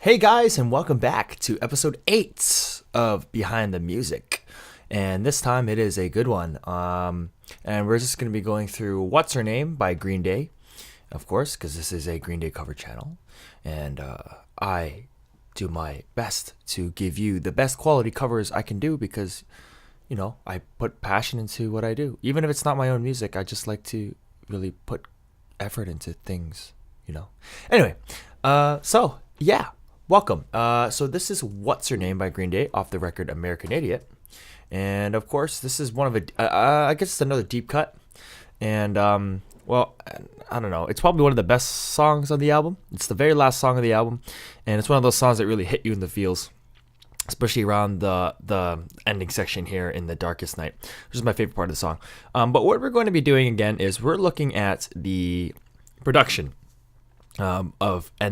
Hey guys, and welcome back to episode 8 of Behind the Music. And this time it is a good one. And we're just going to be going through What's Her Name by Green Day, of course, because this is a Green Day cover channel. And I do my best to give you the best quality covers I can do because, you know, I put passion into what I do. Even if it's not my own music, I just like to really put effort into things, you know. Anyway, yeah. Welcome. So this is What's Her Name by Green Day off the record American Idiot. And of course, this is one of I guess it's another deep cut. And, well, I don't know. It's probably one of the best songs on the album. It's the very last song of the album. And it's one of those songs that really hit you in the feels, especially around the ending section here in The Darkest Night, which is my favorite part of the song. But what we're going to be doing again is we're looking at the production and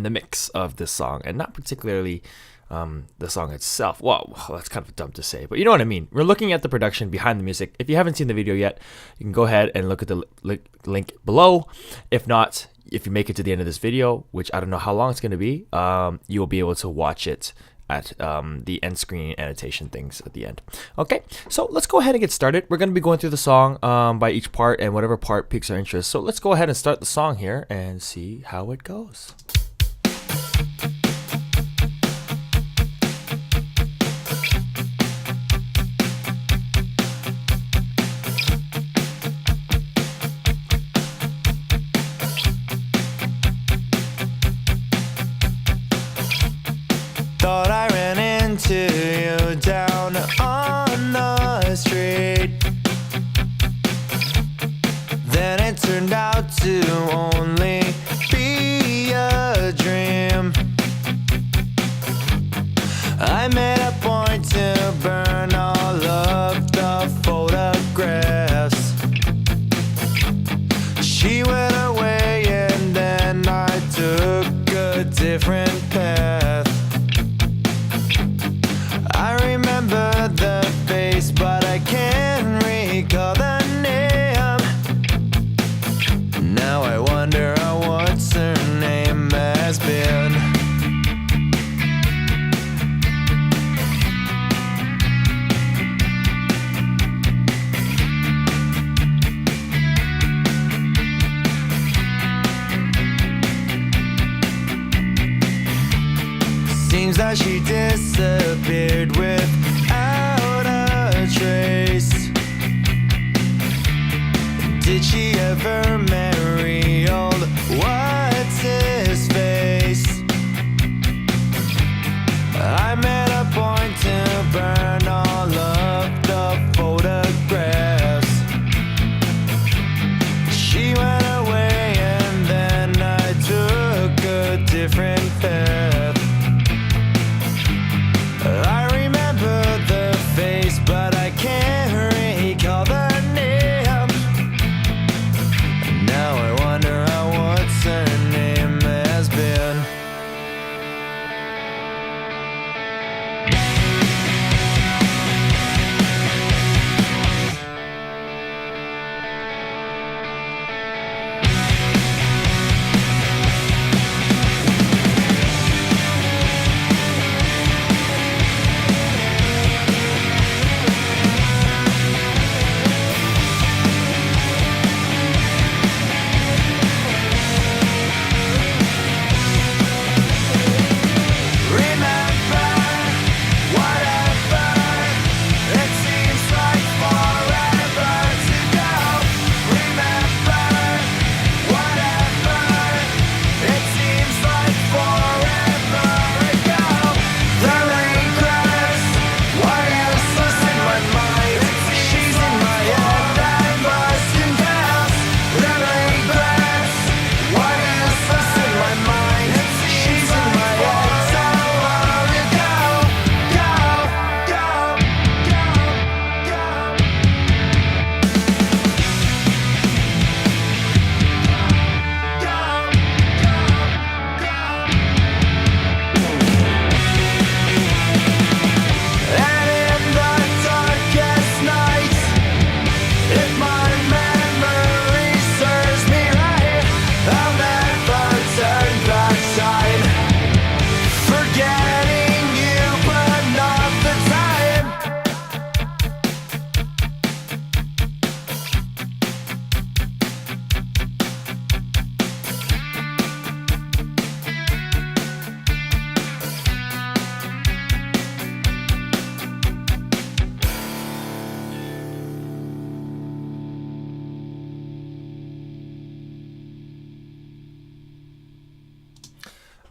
the mix of this song, and not particularly the song itself. Well, that's kind of dumb to say, but you know what I mean. We're looking at the production behind the music. If you haven't seen the video yet, you can go ahead and look at the link below. If not, if you make it to the end of this video, which I don't know how long it's going to be, you will be able to watch it at the end screen annotation things at the end. Okay, so let's go ahead and get started. We're going to be going through the song by each part and whatever part piques our interest. So let's go ahead and start the song here and see how it goes. Thought I ran into you down on the street. Then it turned out to only be a dream. I made a point to burn all of the photographs. She went away and then I took a different path. I remember the face, but I can't recall the name. Now I wonder what's her name has been. Seems that she disappeared without a trace. Did she ever marry old what's his face? I made a point to burn all of the photographs. She went away and then I took a different path. I remember the face, but I can't recall the name. Now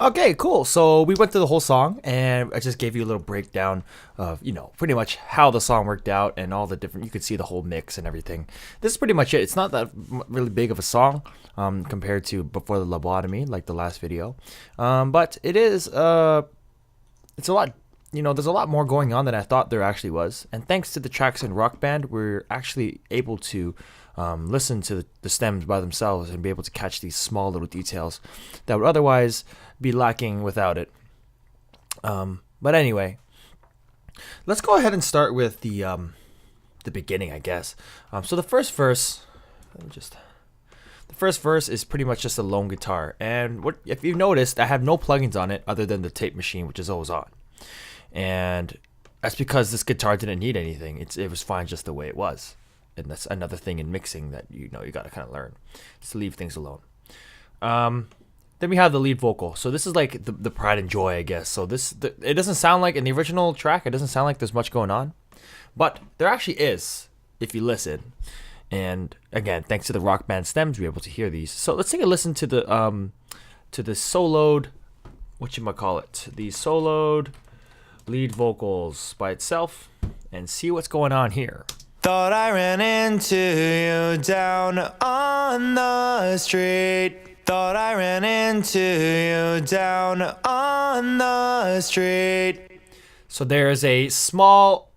Okay, cool. So we went through the whole song, and I just gave you a little breakdown of, pretty much how the song worked out and all the different. You could see the whole mix and everything. This is pretty much it. It's not that really big of a song compared to Before the Lobotomy, like the last video, but it is. It's a lot. There's a lot more going on than I thought there actually was. And thanks to the tracks in Rock Band, we're actually able to listen to the stems by themselves and be able to catch these small little details that would otherwise be lacking without it. But anyway, let's go ahead and start with the beginning, I guess. So the first verse, the first verse is pretty much just a lone guitar. And if you've noticed, I have no plugins on it other than the tape machine, which is always on. And that's because this guitar didn't need anything. It was fine just the way it was. And that's another thing in mixing that you got to kind of learn, is to leave things alone. Then we have the lead vocal. So this is like the pride and joy, I guess. So it doesn't sound like in the original track, it doesn't sound like there's much going on, but there actually is if you listen. And again, thanks to the Rock Band stems, we're able to hear these. So let's take a listen to the soloed, the soloed lead vocals by itself and see what's going on here. Thought I ran into you down on the street. Thought I ran into you down on the street. So there's a small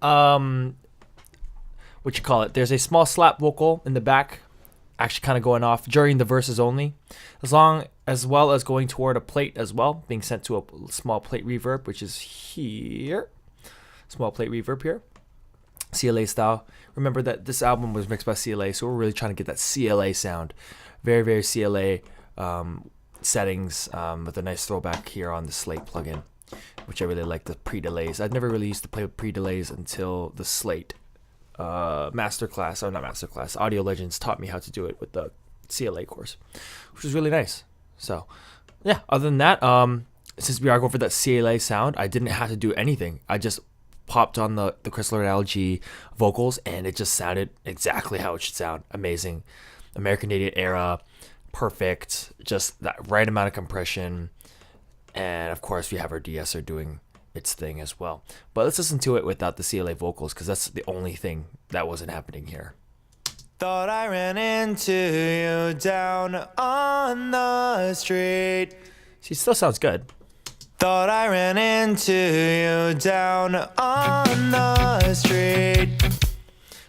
there's a small slap vocal in the back, actually kind of going off during the verses only, as well as going toward a plate as well, being sent to a small plate reverb, which is here. Small plate reverb here, CLA style. Remember that this album was mixed by CLA, so we're really trying to get that CLA sound. Very, very CLA settings, with a nice throwback here on the Slate plugin, which I really like, the pre-delays. I'd never really used to play with pre-delays until the Slate Audio Legends taught me how to do it with the CLA course, which was really nice. So yeah, other than that, since we are going for that CLA sound, I didn't have to do anything. I just popped on the Crystal LG vocals, and it just sounded exactly how it should sound. Amazing. American Idiot era, perfect, just that right amount of compression. And of course we have our de-esser doing its thing as well. But let's listen to it without the CLA vocals, because that's the only thing that wasn't happening here. Thought I ran into you down on the street. See, it still sounds good. Thought I ran into you down on the street.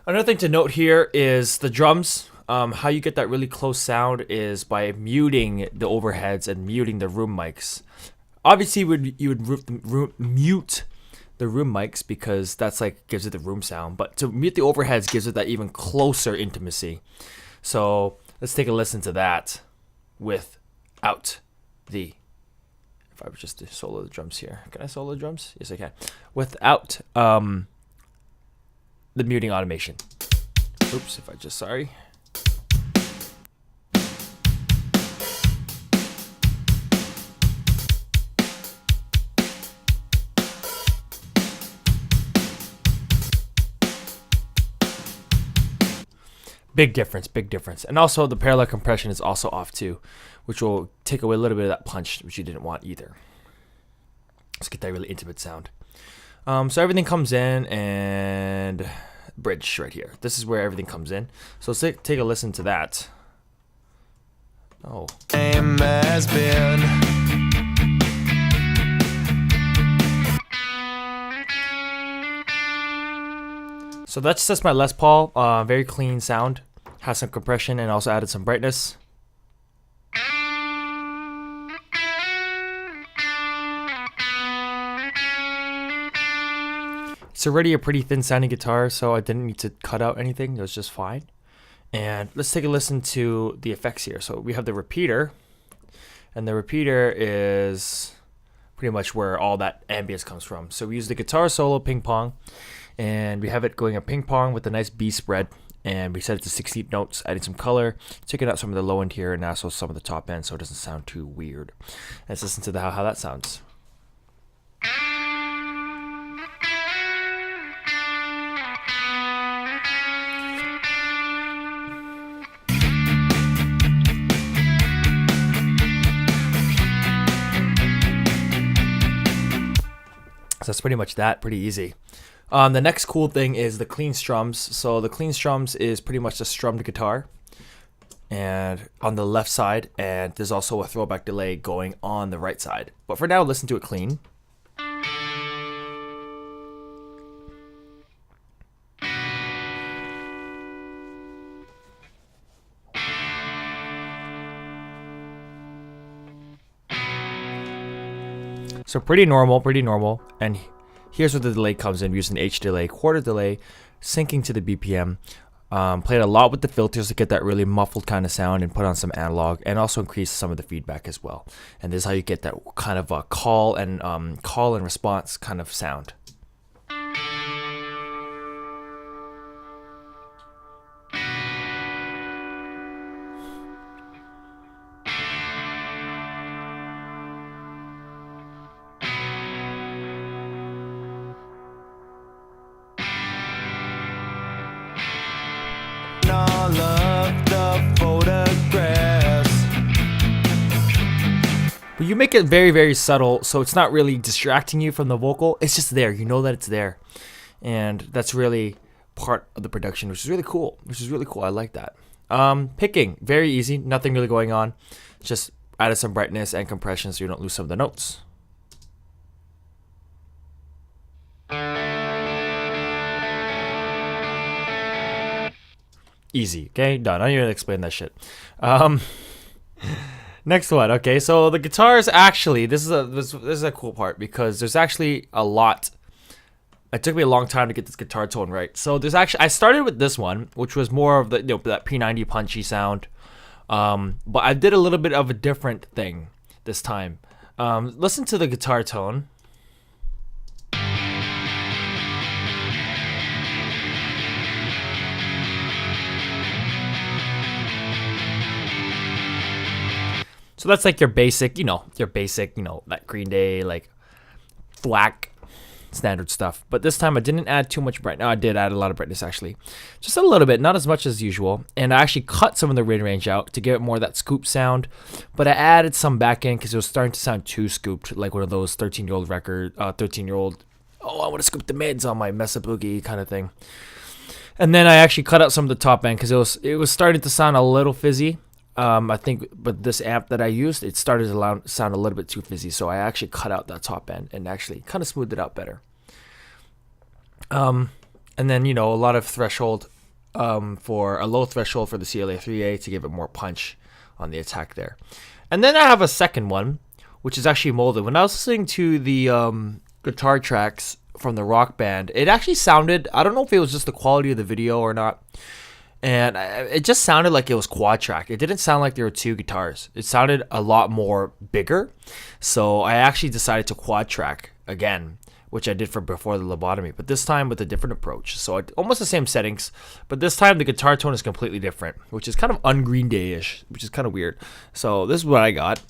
Another thing to note here is the drums. How you get that really close sound is by muting the overheads and muting the room mics. Obviously, you would mute the room mics, because that's like gives it the room sound. But to mute the overheads gives it that even closer intimacy. So let's take a listen to that without the. If I was just to solo the drums here, can I solo the drums? Yes, I can. Without the muting automation. Oops, sorry. Big difference. And also the parallel compression is also off too, which will take away a little bit of that punch, which you didn't want either. Let's get that really intimate sound. So everything comes in, and bridge right here. This is where everything comes in. So let's take a listen to that. Oh. Name has been. So that's just my Les Paul, very clean sound, has some compression and also added some brightness. It's already a pretty thin sounding guitar, so I didn't need to cut out anything, it was just fine. And let's take a listen to the effects here. So we have the repeater, and the repeater is pretty much where all that ambience comes from. So we use the guitar solo ping pong, and we have it going a ping pong with a nice B spread, and we set it to 16 notes, adding some color, taking out some of the low end here and also some of the top end so it doesn't sound too weird. Let's listen to how that sounds. So that's pretty much that, pretty easy. The next cool thing is the clean strums. So the clean strums is pretty much a strummed guitar, and on the left side, and there's also a throwback delay going on the right side. But for now, listen to it clean. So pretty normal. And here's where the delay comes in, using H delay, quarter delay, syncing to the BPM. Played a lot with the filters to get that really muffled kind of sound, and put on some analog, and also increase some of the feedback as well. And this is how you get that kind of a call and response kind of sound. All of the photographs. But you make it very, very subtle, so it's not really distracting you from the vocal. It's just there. You know that it's there. And that's really part of the production, which is really cool. I like that. Picking, very easy. Nothing really going on. Just added some brightness and compression so you don't lose some of the notes. Easy, okay, done. I don't even explain that shit. Next one, okay. So the guitars, actually, this is a cool part, because there's actually a lot. It took me a long time to get this guitar tone right. So there's actually, I started with this one, which was more of the, that P90 punchy sound. But I did a little bit of a different thing this time. Listen to the guitar tone. So that's like your basic, that Green Day, like black standard stuff. But this time I didn't add too much brightness. No, I did add a lot of brightness, actually. Just a little bit, not as much as usual. And I actually cut some of the mid-range out to give it more of that scoop sound. But I added some back in because it was starting to sound too scooped, like one of those 13-year-old, oh, I want to scoop the mids on my Mesa Boogie kind of thing. And then I actually cut out some of the top end because it was starting to sound a little fizzy. I think, but this amp that I used, it started to sound a little bit too fizzy, so I actually cut out that top end and actually kind of smoothed it out better. And then, a lot of threshold, for a low threshold for the CLA3A to give it more punch on the attack there. And then I have a second one, which is actually molded. When I was listening to the guitar tracks from the Rock Band, it actually sounded, I don't know if it was just the quality of the video or not, and it just sounded like it was quad track. It didn't sound like there were two guitars. It sounded a lot more bigger. So I actually decided to quad track again, which I did for before the lobotomy, but this time with a different approach. So almost the same settings, but this time the guitar tone is completely different, which is kind of un-Green Day-ish, which is kind of weird. So this is what I got.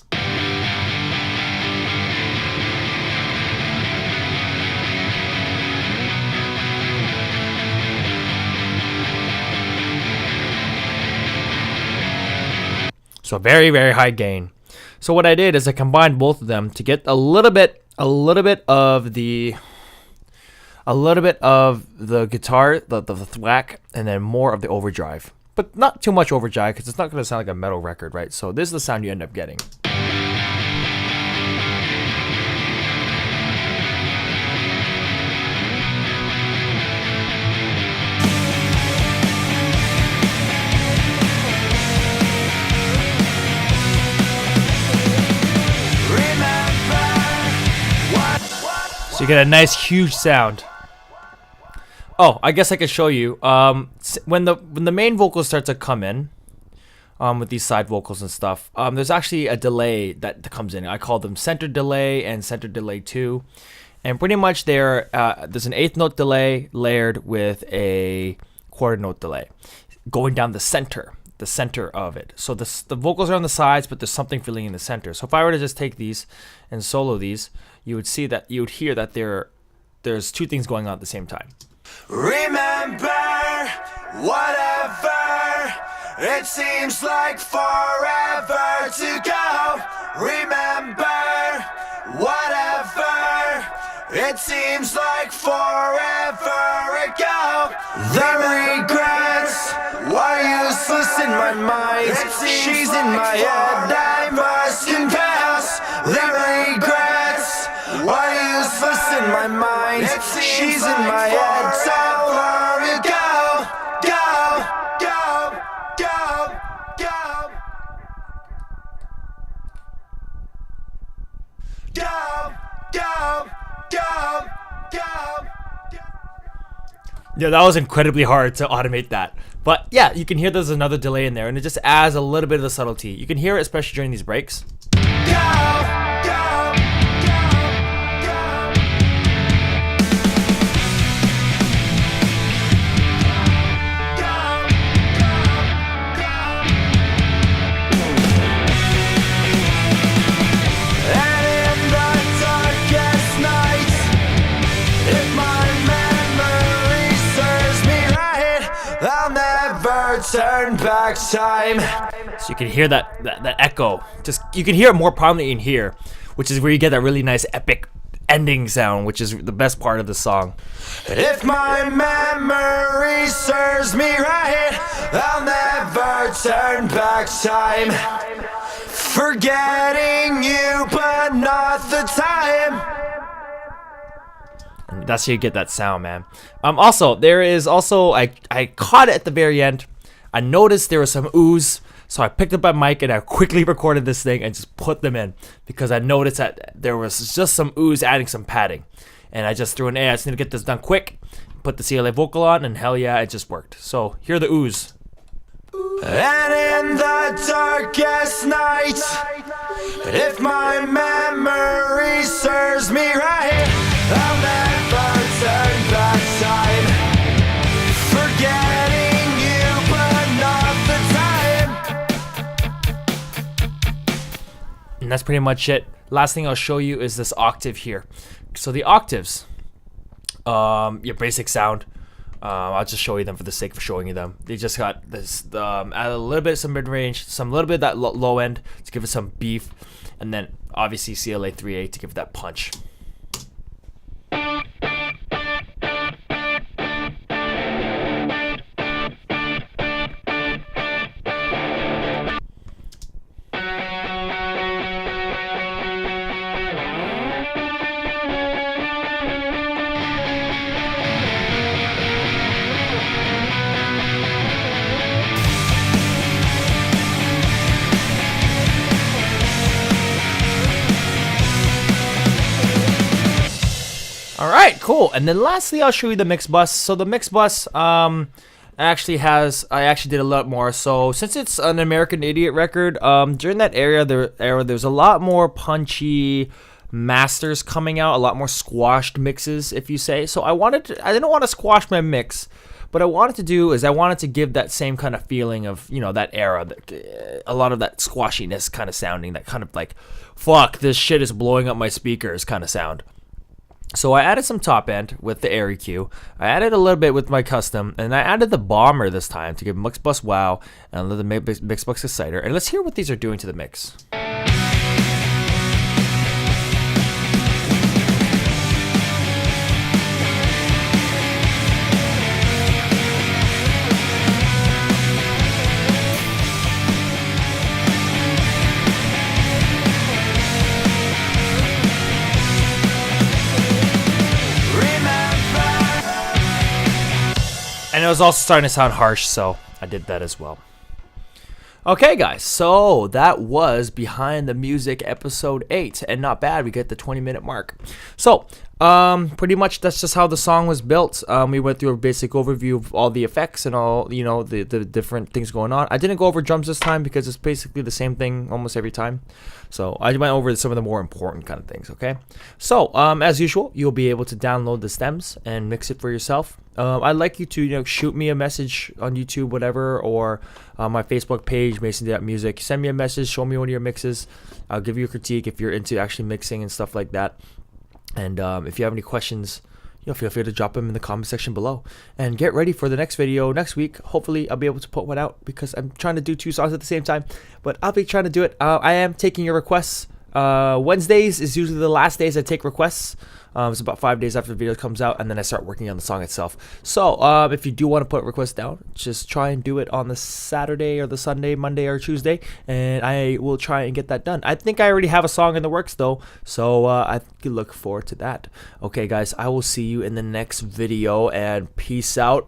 So very, very high gain. So what I did is I combined both of them to get a little bit of the guitar, the thwack, and then more of the overdrive. But not too much overdrive because it's not going to sound like a metal record, right? So this is the sound you end up getting. So you get a nice huge sound. Oh, I guess I could show you. When the main vocals start to come in, with these side vocals and stuff, there's actually a delay that comes in. I call them center delay and center delay 2. And pretty much there's an eighth note delay layered with a quarter note delay going down the center of it. So the vocals are on the sides, but there's something filling in the center. So if I were to just take these and solo these, you would hear that there's two things going on at the same time. Remember, whatever, it seems like forever to go. Remember, whatever, It seems like forever ago. The regrets are useless in my mind. She's in my head, I must confess. The regrets are useless in my mind. She's in my head so long ago. Go, go, go, go. Go, go, go, go. Yeah, that was incredibly hard to automate that. But yeah, you can hear there's another delay in there, and it just adds a little bit of the subtlety. You can hear it especially during these breaks. Turn back time. So you can hear that echo. Just you can hear it more prominently in here, which is where you get that really nice epic ending sound, which is the best part of the song. If my memory serves me right, I'll never turn back time. Forgetting you, but not the time. And that's how you get that sound, man. Also, there is also I caught it at the very end. I noticed there was some ooze, so I picked up my mic and I quickly recorded this thing and just put them in because I noticed that there was just some ooze adding some padding. And I just threw an I just need to get this done quick, put the CLA vocal on, and hell yeah, it just worked. So hear the ooze. And in the darkest night, if my memory serves me right, I'll never turn back time. Forgetting you, but not the time. And that's pretty much it. Last thing I'll show you is this octave here. So the octaves, your basic sound. I'll just show you them for the sake of showing you them. They just got this, add a little bit of some mid-range, some little bit of that low end to give it some beef, and then obviously CLA 3A to give it that punch. All right, cool. And then lastly, I'll show you the mix bus. So the mix bus actually did a lot more. So since it's an American Idiot record, during that era, there's a lot more punchy masters coming out, a lot more squashed mixes, if you say. So I didn't want to squash my mix. What I wanted to give that same kind of feeling of, that era, a lot of that squashiness kind of sounding, that kind of like, fuck, this shit is blowing up my speakers kind of sound. So I added some top end with the Airy Q. I added a little bit with my custom, and I added the bomber this time to give mix bus wow and the mix bus exciter. And let's hear what these are doing to the mix. And it was also starting to sound harsh, so I did that as well. Okay, guys, so that was Behind the Music episode 8, and not bad, we get the 20-minute mark. So, pretty much that's just how the song was built. We went through a basic overview of all the effects and all, the different things going on. I didn't go over drums this time because it's basically the same thing almost every time. So I went over some of the more important kind of things, okay? So, as usual, you'll be able to download the stems and mix it for yourself. I'd like you to, shoot me a message on YouTube, whatever, or on my Facebook page, Mason.Music. Send me a message, show me one of your mixes. I'll give you a critique if you're into actually mixing and stuff like that. And if you have any questions, feel free to drop them in the comment section below. And get ready for the next video next week. Hopefully, I'll be able to put one out because I'm trying to do 2 songs at the same time. But I'll be trying to do it. I am taking your requests. Wednesdays is usually the last days I take requests. It's about 5 days after the video comes out, and then I start working on the song itself. So if you do want to put requests down, just try and do it on the Saturday or the Sunday, Monday or Tuesday, and I will try and get that done. I think I already have a song in the works though, so I can look forward to that. Okay guys, I will see you in the next video, and peace out.